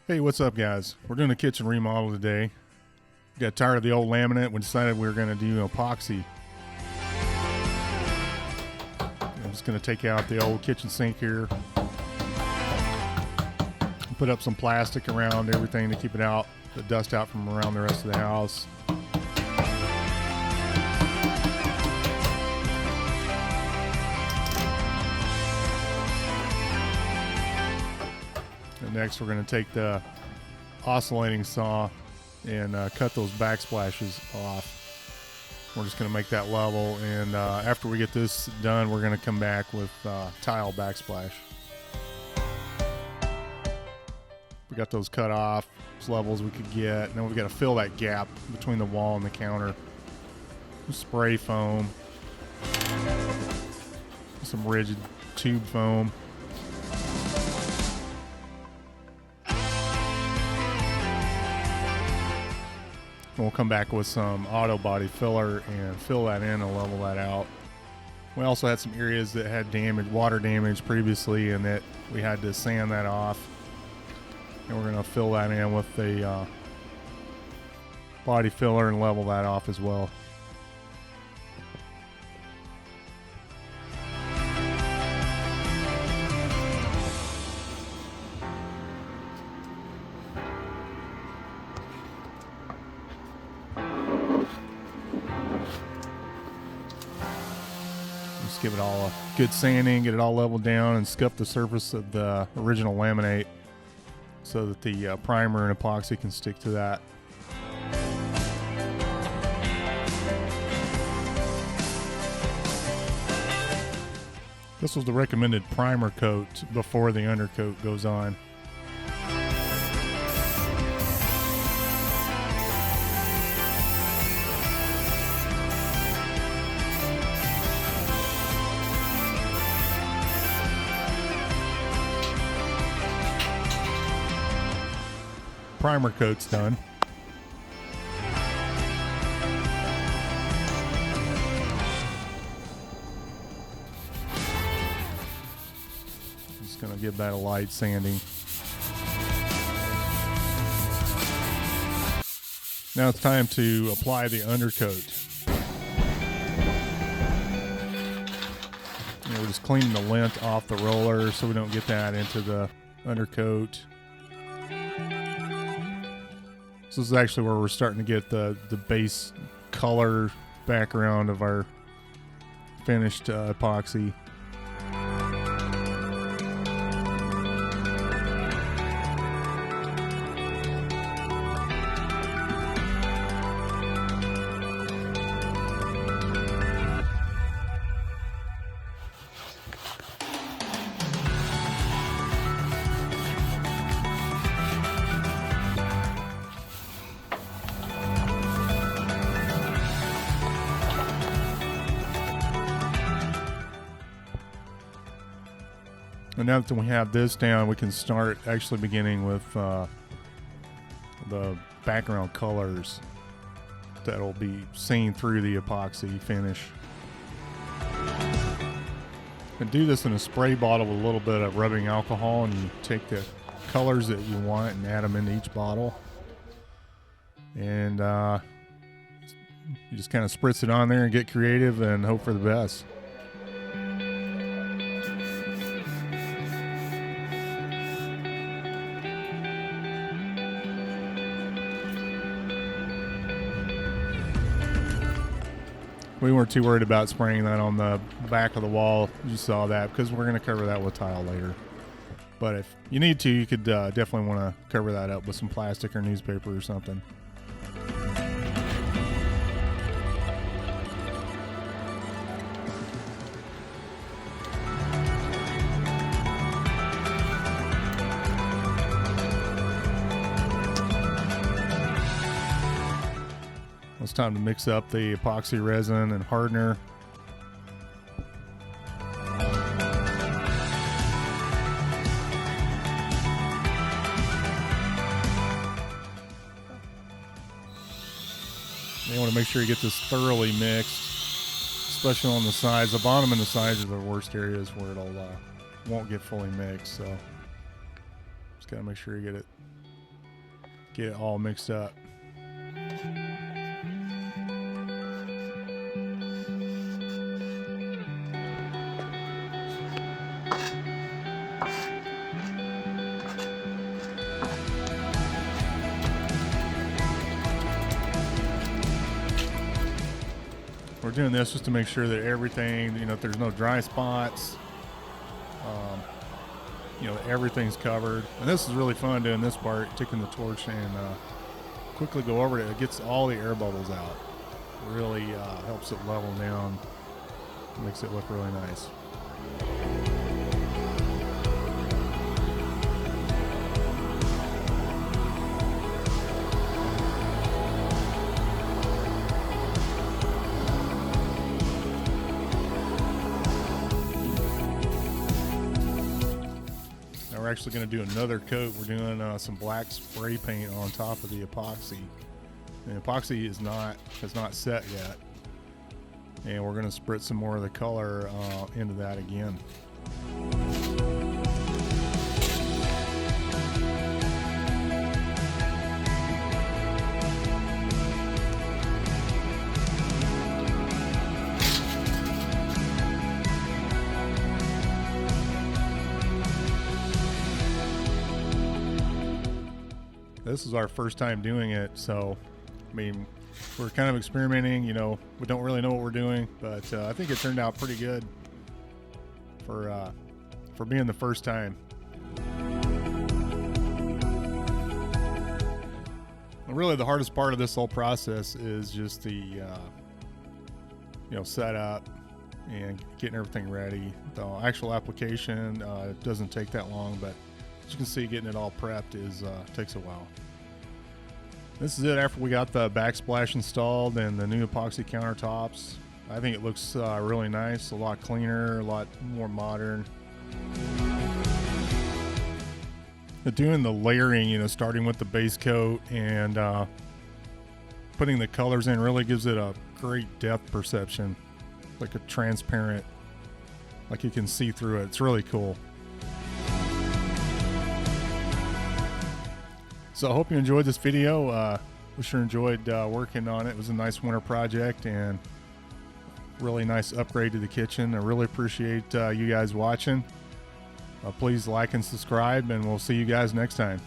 Hey, what's up, guys? We're doing a kitchen remodel today. Got tired of the old laminate. We decided we were going to do epoxy. I'm just going to take out the old kitchen sink here. Put up some plastic around everything to keep it out, the dust out from around the rest of the house. And next we're going to take the oscillating saw and cut those backsplashes off. We're just going to make that level, and after we get this done, we're going to come back with tile backsplash. We got those cut off as level as we could get. Now we've got to fill that gap between the wall and the counter with spray foam, some rigid tube foam. We'll come back with some auto body filler and fill that in and level that out. We also had some areas that had damage, water damage previously, and that we had to sand that off. And we're going to fill that in with the body filler and level that off as well. Just give it all a good sanding, get it all leveled down, and scuff the surface of the original laminate so that the primer and epoxy can stick to that. This was the recommended primer coat before the undercoat goes on. Primer coat's done. Just gonna give that a light sanding. Now it's time to apply the undercoat. And we're just cleaning the lint off the roller so we don't get that into the undercoat. This is actually where we're starting to get the base color background of our finished epoxy. And now that we have this down, we can start actually beginning with the background colors that'll be seen through the epoxy finish. And do this in a spray bottle with a little bit of rubbing alcohol, and you take the colors that you want and add them into each bottle. And you just kind of spritz it on there and get creative and hope for the best. We weren't too worried about spraying that on the back of the wall. You saw that because we're going to cover that with tile later. But if you need to, you could definitely want to cover that up with some plastic or newspaper or something. It's time to mix up the epoxy resin and hardener. You want to make sure you get this thoroughly mixed, especially on the sides. The bottom and the sides are the worst areas where it'll won't get fully mixed. So just got to make sure you get it get it all mixed up. We're doing this just to make sure that everything, if there's no dry spots, everything's covered. And this is really fun doing this part, taking the torch and quickly go over it. It gets all the air bubbles out. It really helps it level down, makes it look really nice. We're actually going to do another coat. We're doing some black spray paint on top of the epoxy. The epoxy has not set yet, and we're going to spritz some more of the color into that again. This is our first time doing it, so I mean, we're kind of experimenting. We don't really know what we're doing, but I think it turned out pretty good for being the first time. And really, the hardest part of this whole process is just the setup and getting everything ready. The actual application doesn't take that long, but as you can see, getting it all prepped takes a while. This is it after we got the backsplash installed and the new epoxy countertops. I think it looks really nice, a lot cleaner, a lot more modern. But doing the layering, starting with the base coat and putting the colors in really gives it a great depth perception, like a transparent, like you can see through it. It's really cool. So I hope you enjoyed this video. We sure enjoyed working on it. It was a nice winter project and really nice upgrade to the kitchen. I really appreciate you guys watching. Please like and subscribe, and we'll see you guys next time.